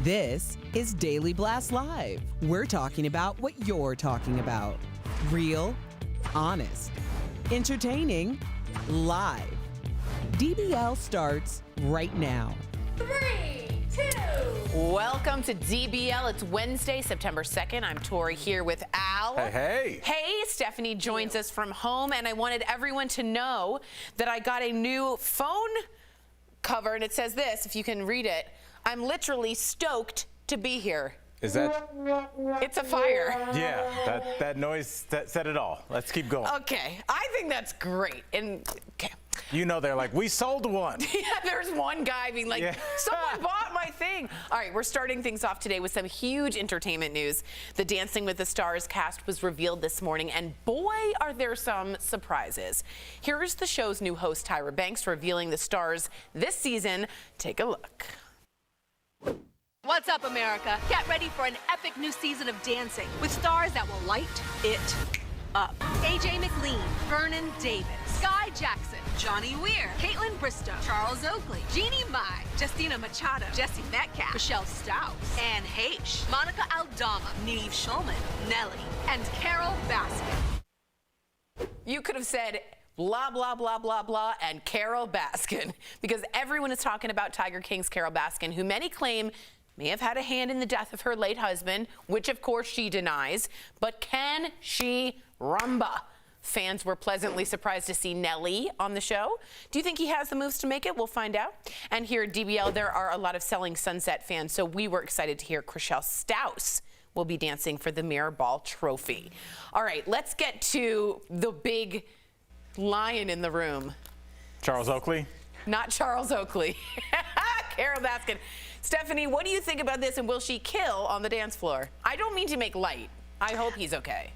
This is Daily Blast Live. We're talking about what you're talking about. Real, honest, entertaining, live. DBL starts right now. 3, 2. Welcome to DBL. It's Wednesday, September 2nd. I'm Tori here with Al. Hey. Hey, Stephanie joins us from home, and I wanted everyone to know that I got a new phone cover, and it says this, if you can read it. I'm literally stoked to be here. Is that? It's a fire. Yeah, that noise said it all. Let's keep going. Okay, I think that's great. And okay. You know, they're like, we sold one. Yeah, there's one guy being like, someone bought my thing. All right, we're starting things off today with some huge entertainment news. The Dancing with the Stars cast was revealed this morning, and boy, are there some surprises. Here's the show's new host, Tyra Banks, revealing the stars this season. Take a look. What's up, America? Get ready for an epic new season of dancing with stars that will light it up. AJ McLean, Vernon Davis, Sky Jackson, Johnny Weir, Caitlin Bristow, Charles Oakley, Jeannie Mai, Justina Machado, Jesse Metcalf, Michelle Stous, Anne Heche, Monica Aldama, Neve Schulman, Nelly, and Carol Baskin. You could have said blah, blah, blah, blah, blah, and Carol Baskin, because everyone is talking about Tiger King's Carol Baskin, who many claim may have had a hand in the death of her late husband, which of course she denies, but can she rumba? Fans were pleasantly surprised to see Nelly on the show. Do you think he has the moves to make it? We'll find out. And here at DBL, there are a lot of Selling Sunset fans, so we were excited to hear Michelle Stous will be dancing for the Mirror Ball Trophy. All right, let's get to the big lion in the room. Charles Oakley? Not Charles Oakley. Carol Baskin. Stephanie, what do you think about this, and will she kill on the dance floor? I don't mean to make light. I hope he's okay.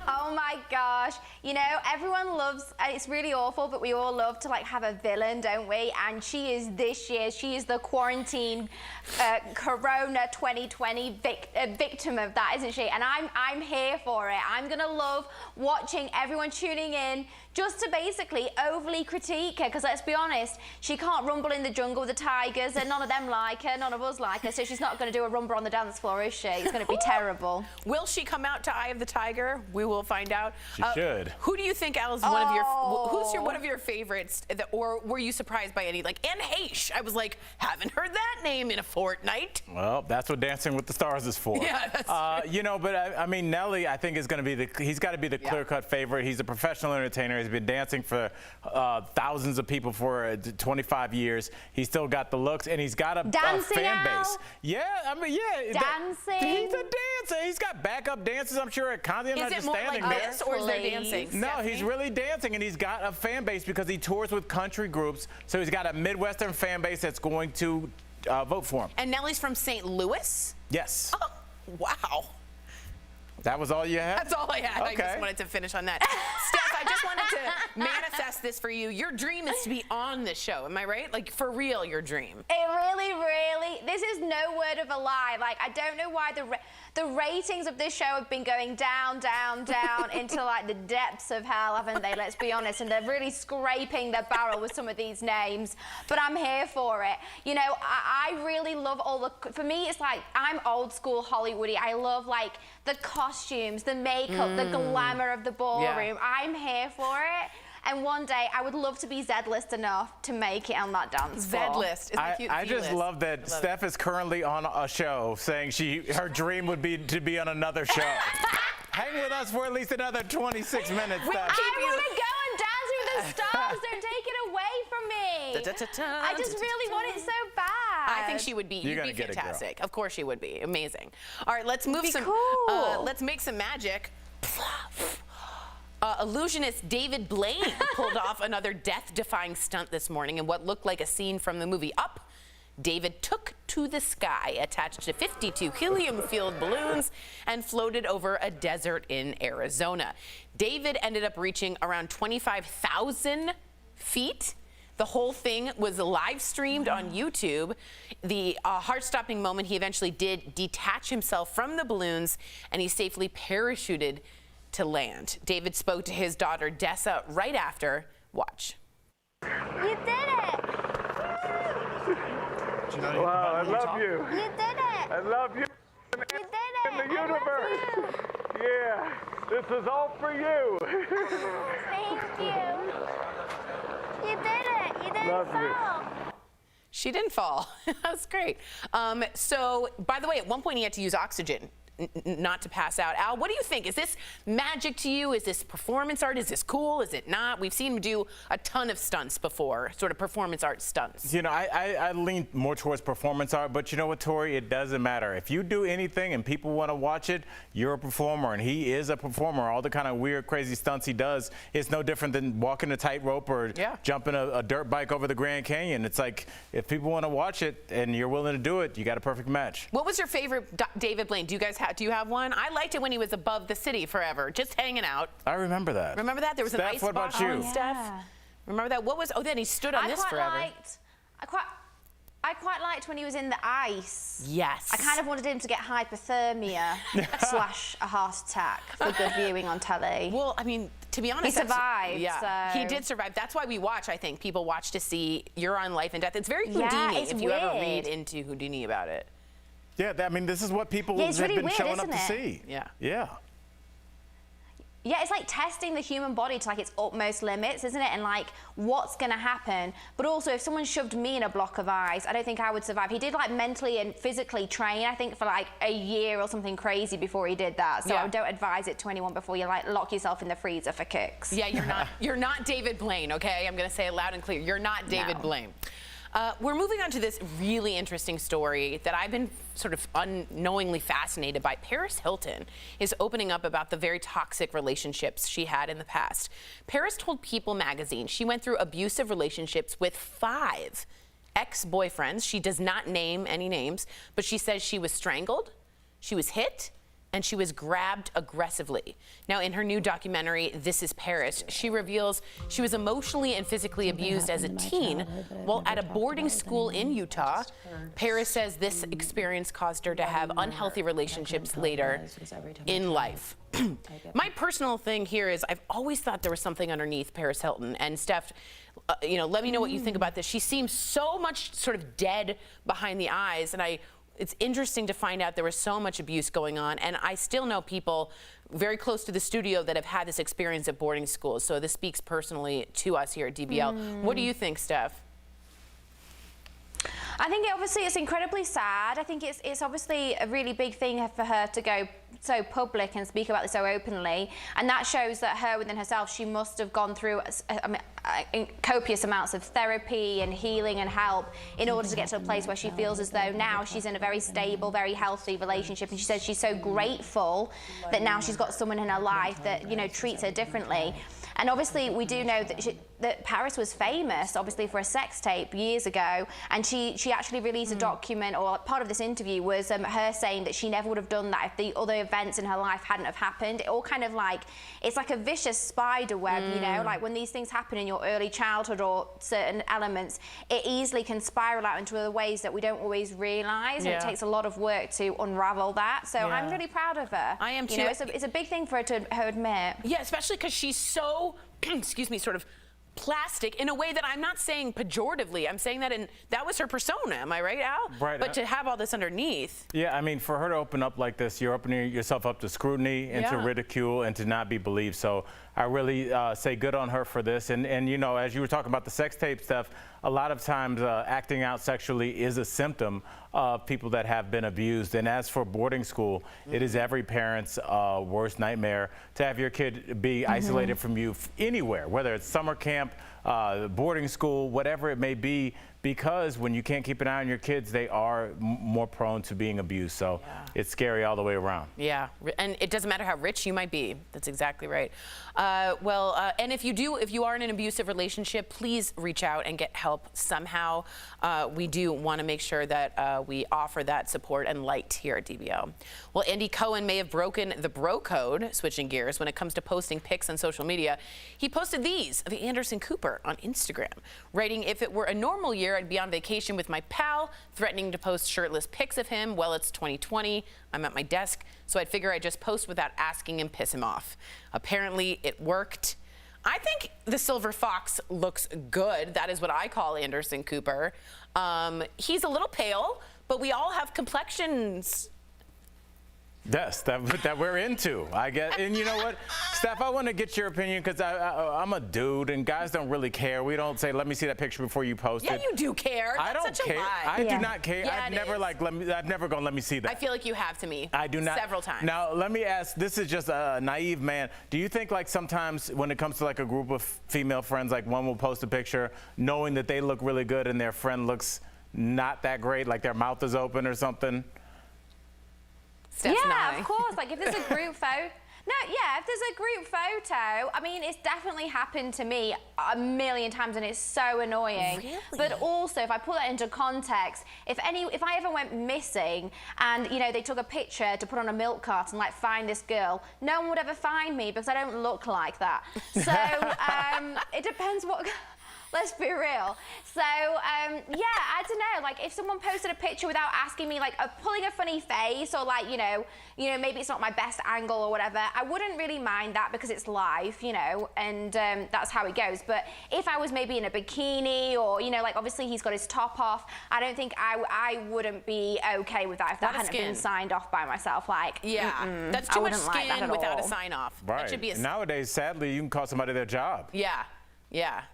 Oh my gosh. You know, everyone loves, it's really awful, but we all love to like have a villain, don't we? And she is this year, she is the quarantine Corona 2020 victim of that, isn't she? And I'm here for it. I'm gonna love watching everyone tuning in just to basically overly critique her, because let's be honest, she can't rumble in the jungle with the tigers, and none of them like her, none of us like her, so she's not going to do a rumba on the dance floor, is she? It's going to be terrible. Will she come out to Eye of the Tiger? We will find out. She should. Who do you think, Al, is one of your favorites, or were you surprised by any? Like Anne Heche, I was like, haven't heard that name in a fortnight. Well, that's what Dancing with the Stars is for. Yeah, that's true. You know, but I mean, Nelly, I think is going to be he's got to be the clear-cut favorite. He's a professional entertainer. He's been dancing for thousands of people for 25 years. He's still got the looks, and he's got a fan base. Yeah, I mean, yeah. Dancing. He's a dancer. He's got backup dancers, I'm sure, at Kanye. Is it more like this, or is there dancing? No, he's really dancing, and he's got a fan base because he tours with country groups. So he's got a Midwestern fan base that's going to vote for him. And Nelly's from St. Louis? Yes. Oh, wow. That was all you had? That's all I had. Okay. I just wanted to finish on that. Steph, I just wanted to manifest this for you. Your dream is to be on this show. Am I right? Like, for real, your dream. It really, this is no word of a lie. Like, I don't know why the ratings of this show have been going down, down, down into like the depths of hell, haven't they? Let's be honest. And they're really scraping the barrel with some of these names. But I'm here for it. You know, I really love for me, it's like, I'm old school Hollywoody. I love like the costumes, the makeup, the glamour of the ballroom. Yeah. I'm here for it. And one day, I would love to be Z-list enough to make it on that dance floor. Z-list. I just love that Steph is currently on a show saying her dream would be to be on another show. Hang with us for at least another 26 minutes. I want to go and dance with the stars. Don't take it away from me. I just really want it so bad. I think she would be. You'd be fantastic. Of course she would be. Amazing. All right, let's move let's make some magic. Illusionist David Blaine pulled off another death-defying stunt this morning in what looked like a scene from the movie Up. David took to the sky, attached to 52 helium-filled balloons, and floated over a desert in Arizona. David ended up reaching around 25,000 feet. The whole thing was live streamed on YouTube. The heart-stopping moment, he eventually did detach himself from the balloons, and he safely parachuted to land. David spoke to his daughter Dessa right after. Watch. You did it! Wow, I love you. You did it! I love you. You did it. In the I love universe. you. Yeah, this is all for you. Thank you. You did it. You didn't Love you. fall. She didn't fall. That was great. So, by the way, at one point he had to use oxygen not to pass out. Al, what do you think? Is this magic to you? Is this performance art? Is this cool? Is it not? We've seen him do a ton of stunts before, sort of performance art stunts. You know, I lean more towards performance art, but you know what, Tori? It doesn't matter. If you do anything and people want to watch it, you're a performer, and he is a performer. All the kind of weird, crazy stunts he does, it's no different than walking a tightrope or jumping a dirt bike over the Grand Canyon. It's like, if people want to watch it and you're willing to do it, you got a perfect match. What was your favorite David Blaine? Do you have one? I liked it when he was above the city forever, just hanging out. I remember that. Remember that? There was an Steph, ice what about box you? on Steph. Remember that? What was? Oh, then he stood on this forever. I quite liked when he was in the ice. Yes. I kind of wanted him to get hypothermia / a heart attack for good viewing on telly. Well, I mean, to be honest, he survived. Yeah, so. he did survive. That's why we watch. I think people watch to see you're on Life and Death. It's very Houdini. Yeah, it's if you ever weird. read into Houdini about it. Yeah, I mean, this is what people have really been weird, showing up isn't to it? see. Yeah. Yeah. Yeah, it's like testing the human body to like its utmost limits, isn't it? And like, what's gonna happen? But also, if someone shoved me in a block of ice, I don't think I would survive. He did like mentally and physically train, I think, for like a year or something crazy before he did that. So I don't advise it to anyone before you like lock yourself in the freezer for kicks. Yeah, you're not David Blaine, okay? I'm gonna say it loud and clear. You're not David Blaine. We're moving on to this really interesting story that I've been sort of unknowingly fascinated by. Paris Hilton is opening up about the very toxic relationships she had in the past. Paris told People magazine she went through abusive relationships with 5 ex-boyfriends. She does not name any names, but she says she was strangled, she was hit, and she was grabbed aggressively. Now, in her new documentary, This is Paris, she reveals she was emotionally and physically abused as a teen while at a boarding school in Utah. Paris says this experience caused her to have unhealthy relationships later in life. My personal thing here is I've always thought there was something underneath Paris Hilton. And Steph, you know, let me know what you think about this. She seems so much sort of dead behind the eyes, and it's interesting to find out there was so much abuse going on, and I still know people very close to the studio that have had this experience at boarding schools, so this speaks personally to us here at DBL. What do you think, Steph? I think obviously it's incredibly sad. I think it's obviously a really big thing for her to go so public and speak about this so openly, and that shows that her within herself, she must have gone through copious amounts of therapy and healing and help in order to get to a place where she feels as though now she's in a very stable, very healthy relationship, and she says she's so grateful that now she's got someone in her life that, you know, treats her differently. And obviously, we do know that Paris was famous, obviously, for a sex tape years ago. And she actually released a document, or part of this interview was her saying that she never would have done that if the other events in her life hadn't have happened. It all kind of like, it's like a vicious spider web, you know? Like when these things happen in your early childhood or certain elements, it easily can spiral out into other ways that we don't always realise. And it takes a lot of work to unravel that. So I'm really proud of her. I am too. You know, it's a big thing for her to admit. Yeah, especially because she's so, excuse me, sort of plastic in a way that I'm not saying pejoratively. I'm saying that was her persona. Am I right, Al? Right. But to have all this underneath. Yeah, I mean, for her to open up like this, you're opening yourself up to scrutiny and to ridicule and to not be believed. So I really say good on her for this. And you know, as you were talking about the sex tape stuff, a lot of times acting out sexually is a symptom of people that have been abused. And as for boarding school, it is every parent's worst nightmare to have your kid be isolated from you anywhere, whether it's summer camp, boarding school, whatever it may be, because when you can't keep an eye on your kids, they are more prone to being abused. So it's scary all the way around. Yeah, and it doesn't matter how rich you might be. That's exactly right. And if you are in an abusive relationship, please reach out and get help somehow. We do want to make sure that we offer that support and light here at DBL. Well, Andy Cohen may have broken the bro code, switching gears, when it comes to posting pics on social media. He posted these of Anderson Cooper on Instagram, writing, "If it were a normal year, I'd be on vacation with my pal, threatening to post shirtless pics of him. Well, it's 2020. I'm at my desk, so I'd figure I'd just post without asking and piss him off." Apparently, it worked. I think the silver fox looks good. That is what I call Anderson Cooper. He's a little pale, but we all have complexions. Yes, that we're into. I get, and you know what, Steph, I want to get your opinion because I'm a dude, and guys don't really care. We don't say, "Let me see that picture before you post it." Yeah, you do care. I That's don't such care. A lie. I do not care. Yeah, I've never gone. Let me see that. I feel like you have to me. I do not. Several times. Now, let me ask. This is just a naive man. Do you think like sometimes when it comes to like a group of female friends, like one will post a picture knowing that they look really good and their friend looks not that great, like their mouth is open or something? Steph's yeah, nodding. of course. Like if there's a group photo. No, yeah, if there's a group photo, I mean, it's definitely happened to me a million times and it's so annoying. Really? But also, if I put that into context, if I ever went missing and, you know, they took a picture to put on a milk cart and, like, find this girl, no one would ever find me because I don't look like that. So, it depends what... Let's be real. So, yeah, I don't know. Like, if someone posted a picture without asking me, like, pulling a funny face or, like, you know, maybe it's not my best angle or whatever, I wouldn't really mind that because it's live, you know, and that's how it goes. But if I was maybe in a bikini or, you know, like, obviously he's got his top off, I don't think I wouldn't be okay with that if that hadn't been signed off by myself. Like, yeah, that's too much skin without a sign off. Right. That should be a... Nowadays, sadly, you can cost somebody their job. Yeah, yeah.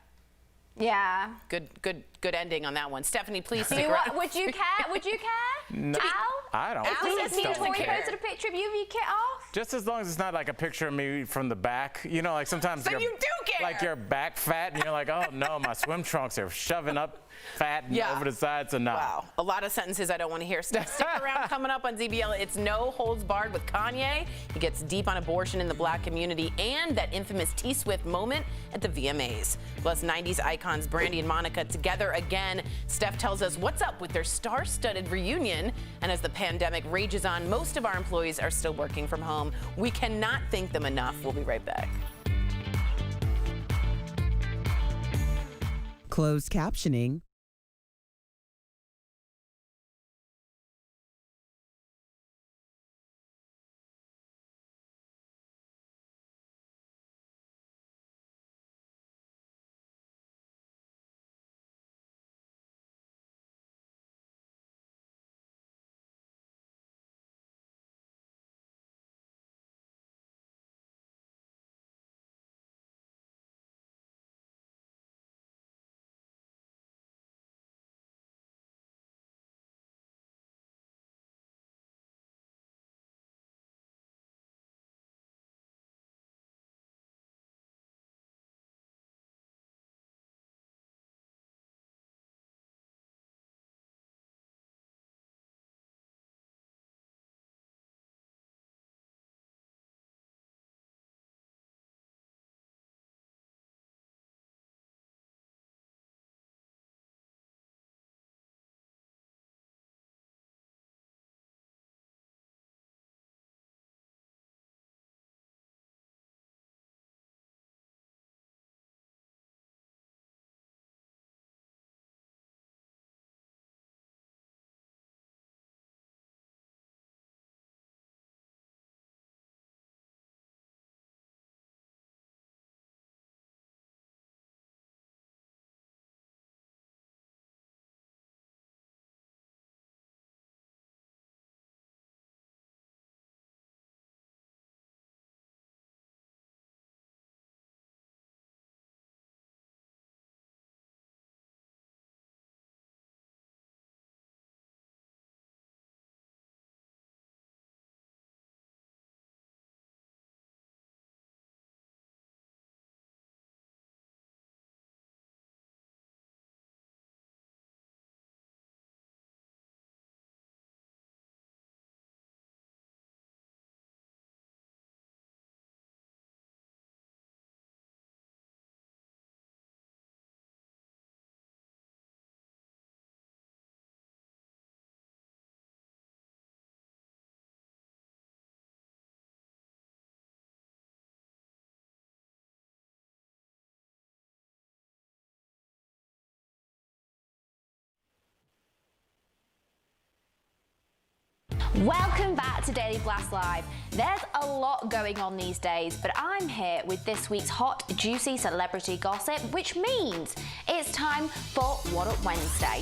Yeah. Good ending on that one. Stephanie, please stick around. Would you care? Would you care? No, Al? I don't. If we Al see doesn't before we care. posted a picture of you with your kit off? Just as long as it's not like a picture of me from the back. You know, like sometimes Then you do care. like your back fat and you're like, oh no, my swim trunks are shoving up fat and over the sides, so no. Wow, a lot of sentences I don't want to hear. Stick around. Coming up on DBL, it's No Holds Barred with Kanye. He gets deep on abortion in the black community and that infamous T-Swift moment at the VMAs. Plus 90s icons Brandy and Monica together again. Steph tells us what's up with their star-studded reunion. And as the pandemic rages on, most of our employees are still working from home. We cannot thank them enough. We'll be right back. Closed captioning. Welcome back to Daily Blast Live. There's a lot going on these days, but I'm here with this week's hot, juicy celebrity gossip, which means it's time for What Up Wednesday.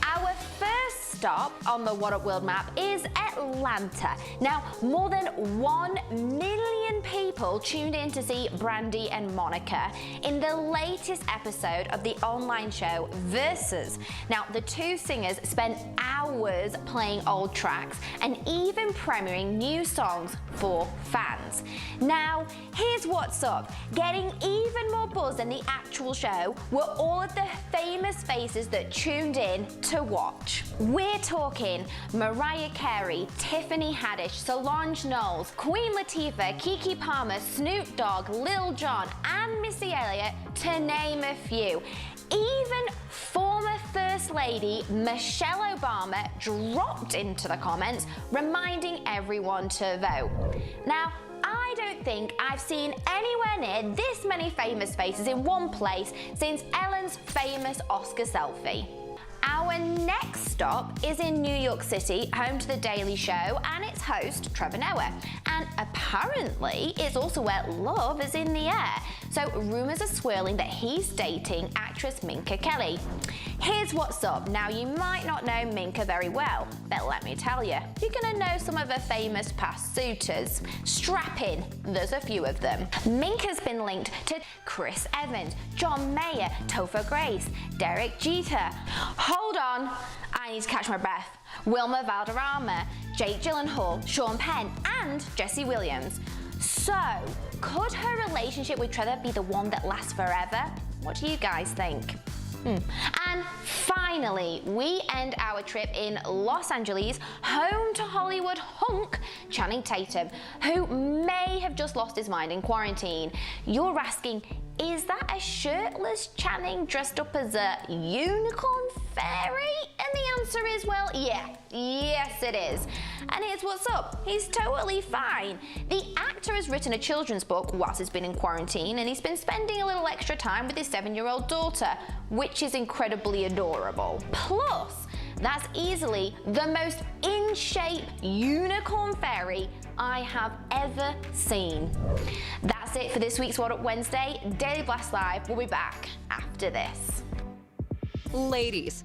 Our first stop on the What Up World map is Atlanta. Now, more than 1 million people tuned in to see Brandy and Monica in the latest episode of the online show Versus. Now, the two singers spent hours playing old tracks and even premiering new songs for fans. Now, here's what's up. Getting even more buzz than the actual show were all of the famous faces that tuned in to watch. We're talking Mariah Carey, Tiffany Haddish, Solange Knowles, Queen Latifah, Keke Palmer, Snoop Dogg, Lil Jon, and Missy Elliott, to name a few. Even former First Lady Michelle Obama dropped into the comments, reminding everyone to vote. Now, I don't think I've seen anywhere near this many famous faces in one place since Ellen's famous Oscar selfie. Our next stop is in New York City, home to The Daily Show and its host, Trevor Noah. And apparently, it's also where love is in the air. So rumors are swirling that he's dating actress Minka Kelly. Here's what's up. Now, you might not know Minka very well, but let me tell you, you're gonna know some of her famous past suitors. Strap in, there's a few of them. Minka's been linked to Chris Evans, John Mayer, Topher Grace, Derek Jeter. Hold on, I need to catch my breath. Wilmer Valderrama, Jake Gyllenhaal, Sean Penn, and Jesse Williams. So, could her relationship with Trevor be the one that lasts forever? What do you guys think? And finally, we end our trip in Los Angeles, home to Hollywood hunk Channing Tatum, who may have just lost his mind in quarantine. You're asking, is that a shirtless Channing dressed up as a unicorn fairy? And the answer is, well, yes it is. And here's what's up, he's totally fine. The actor has written a children's book whilst he's been in quarantine, and he's been spending a little extra time with his 7-year-old daughter, which is incredibly adorable. Plus, that's easily the most in-shape unicorn fairy I have ever seen. That's it for this week's What Up Wednesday. Daily Blast Live will be back after this. Ladies,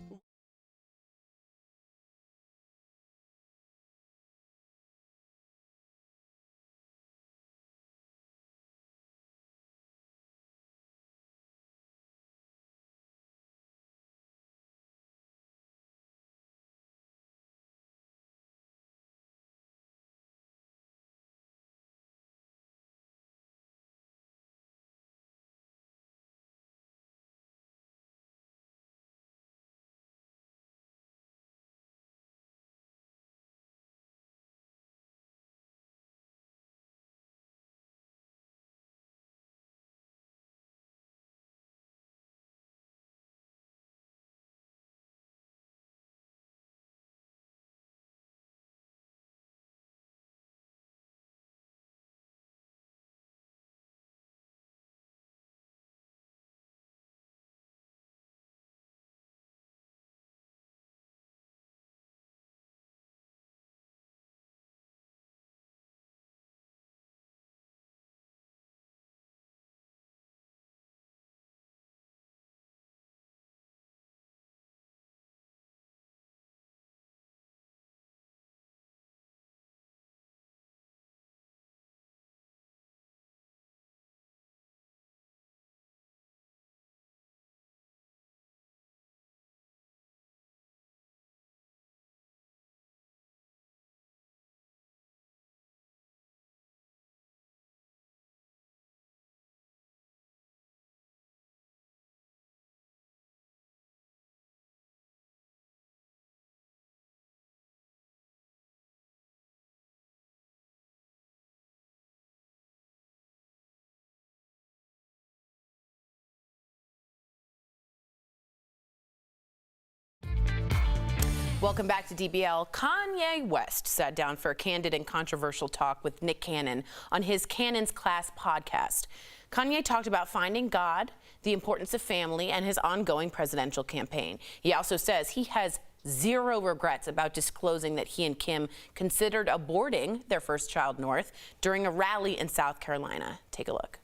Welcome back to DBL. Kanye West sat down for a candid and controversial talk with Nick Cannon on his Cannon's Class podcast. Kanye talked about finding God, the importance of family, and his ongoing presidential campaign. He also says he has zero regrets about disclosing that he and Kim considered aborting their first child North during a rally in South Carolina. Take a look.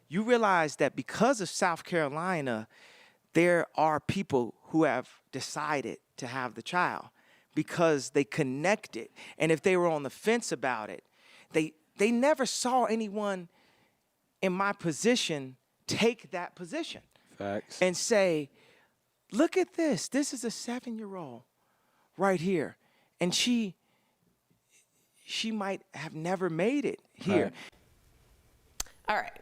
You realize that because of South Carolina, there are people who have decided to have the child. because they connected. And if they were on the fence about it, they never saw anyone in my position take that position. Facts. And say, look at this. This is a 7-year-old right here. And she might have never made it here. Right. All right.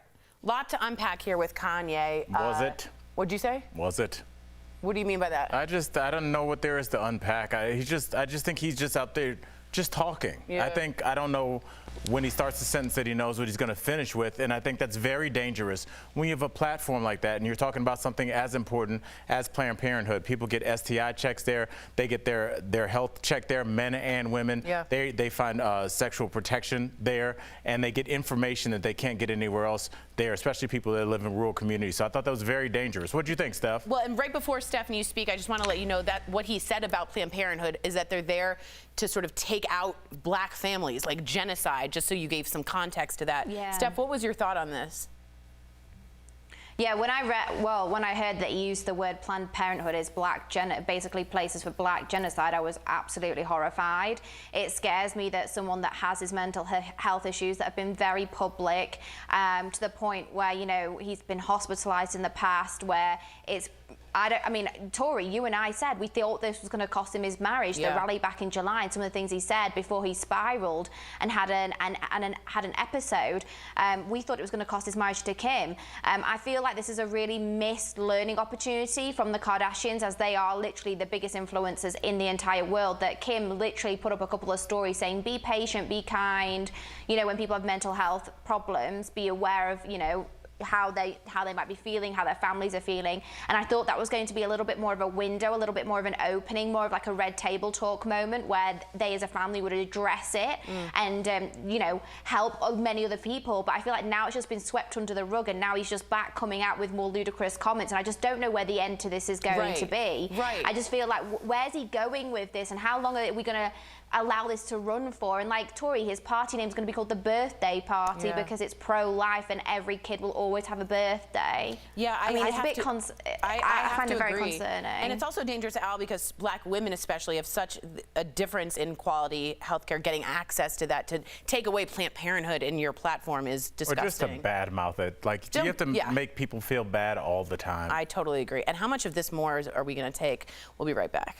Lot to unpack here with Kanye. Was it? What'd you say? Was it? What do you mean by that? I don't know what there is to unpack. I just think he's just out there just talking. Yeah. I don't know when he starts the sentence that he knows what he's going to finish with, and I think that's very dangerous. When you have a platform like that and you're talking about something as important as Planned Parenthood, people get STI checks there, they get their health checked there, men and women. Yeah. They find sexual protection there, and they get information that they can't get anywhere else there, especially people that live in rural communities. So I thought that was very dangerous. What do you think, Steph? Well, and right before Stephanie, you speak, I just want to let you know that what he said about Planned Parenthood is that they're there to sort of take out black families, like genocide, just so you gave some context to that. Yeah. Steph, what was your thought on this? Yeah, when I heard that he used the word Planned Parenthood as basically places for black genocide, I was absolutely horrified. It scares me that someone that has his mental health issues that have been very public, to the point where, you know, he's been hospitalized in the past, where it's, I mean, Tori, you and I said we thought this was going to cost him his marriage. Yeah. The rally back in July, and some of the things he said before he spiraled and had an episode, we thought it was going to cost his marriage to Kim. I feel like this is a really missed learning opportunity from the Kardashians, as they are literally the biggest influencers in the entire world. That Kim literally put up a couple of stories saying, be patient, be kind. You know, when people have mental health problems, be aware of, you know, how they might be feeling, how their families are feeling. And I thought that was going to be a little bit more of a window, a little bit more of an opening, more of like a red table talk moment where they as a family would address it and, you know, help many other people. But I feel like now it's just been swept under the rug, and now he's just back coming out with more ludicrous comments. And I just don't know where the end to this is going to be. Right. I just feel like, where's he going with this, and how long are we going to allow this to run for? And like Tori, his party name is going to be called the birthday party because it's pro-life, and every kid will always have a birthday. Yeah, I mean, I it's a have bit to, I find it very agree. concerning. And it's also dangerous, Al, because black women especially have such a difference in quality healthcare. Getting access to that, to take away Planned Parenthood in your platform is disgusting. Or just to badmouth it. Like, do you have to make people feel bad all the time? I totally agree. And how much of this more are we going to take? We'll be right back.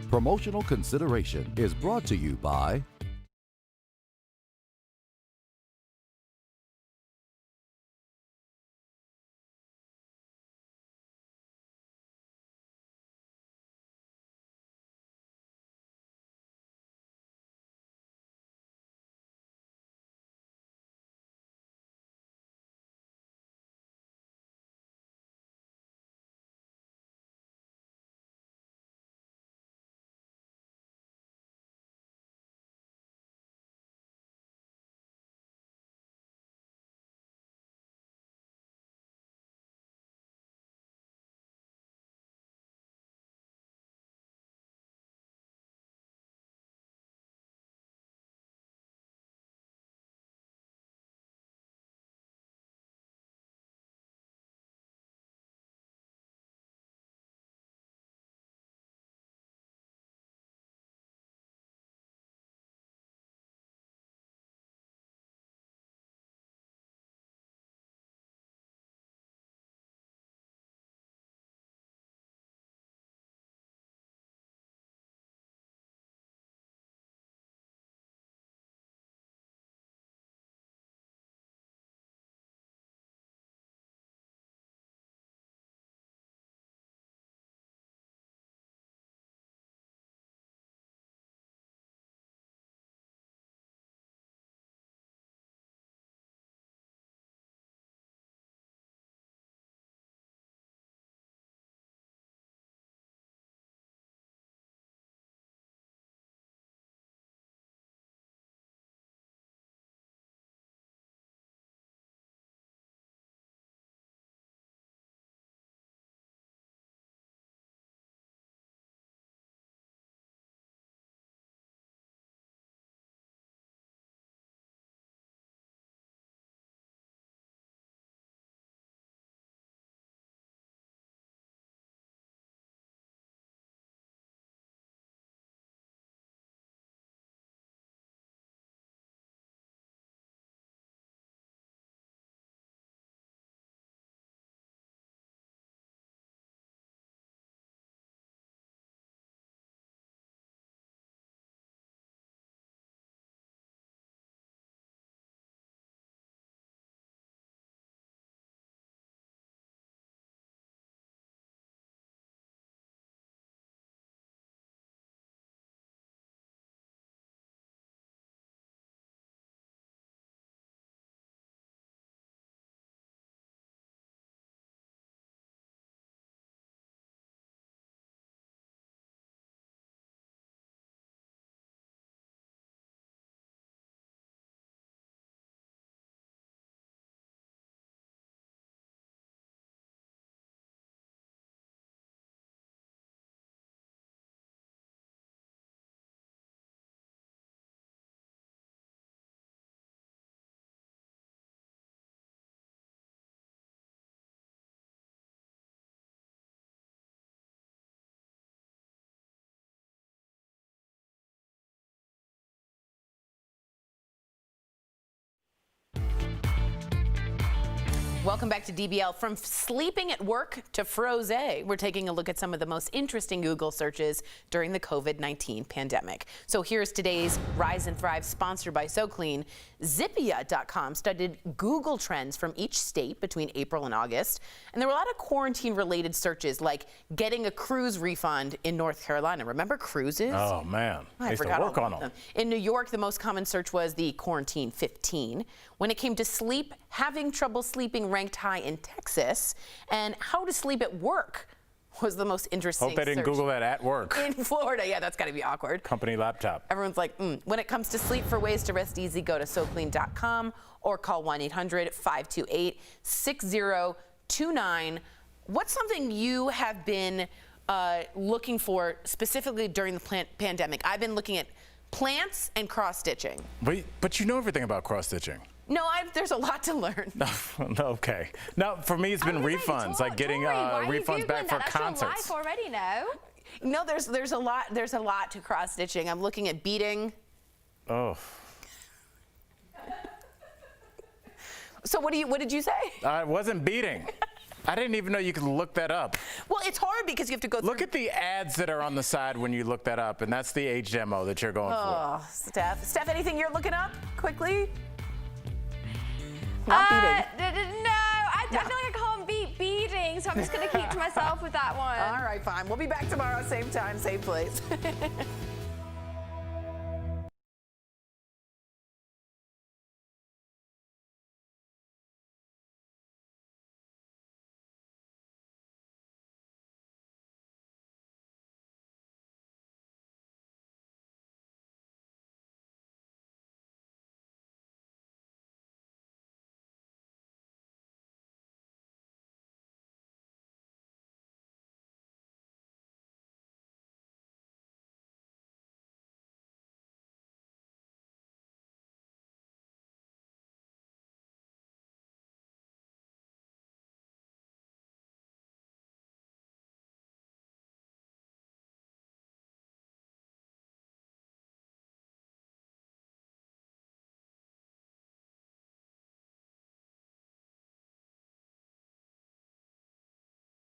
Promotional consideration is brought to you by Welcome back to DBL. From sleeping at work to froze, we're taking a look at some of the most interesting Google searches during the COVID-19 pandemic. So here's today's Rise and Thrive, sponsored by SoClean. Zippia.com studied Google trends from each state between April and August. And there were a lot of quarantine-related searches, like getting a cruise refund in North Carolina. Remember cruises? Oh, man. I used to work on them. In New York, the most common search was the quarantine 15. When it came to sleep, having trouble sleeping ranked high in Texas, and how to sleep at work was the most interesting Hope they didn't search Google that at work. in Florida. Yeah, that's got to be awkward. Company laptop. Everyone's like, When it comes to sleep, for ways to rest easy, go to SoClean.com or call 1-800-528-6029. What's something you have been looking for specifically during the pandemic? I've been looking at plants and cross-stitching. But you know everything about cross-stitching. No, there's a lot to learn. Okay. No, for me, it's been refunds, like getting refunds back for concerts. That's your life already, no? No, there's a lot to cross stitching. I'm looking at beading. Oh. So what did you say? I wasn't beading. I didn't even know you could look that up. Well, it's hard because you have to go through. Look at the ads that are on the side when you look that up, and that's the age demo that you're going for. Oh, Steph, anything you're looking up quickly? Not beading. No, I feel like I can't beat beading, so I'm just going to keep to myself with that one. All right, fine. We'll be back tomorrow, same time, same place.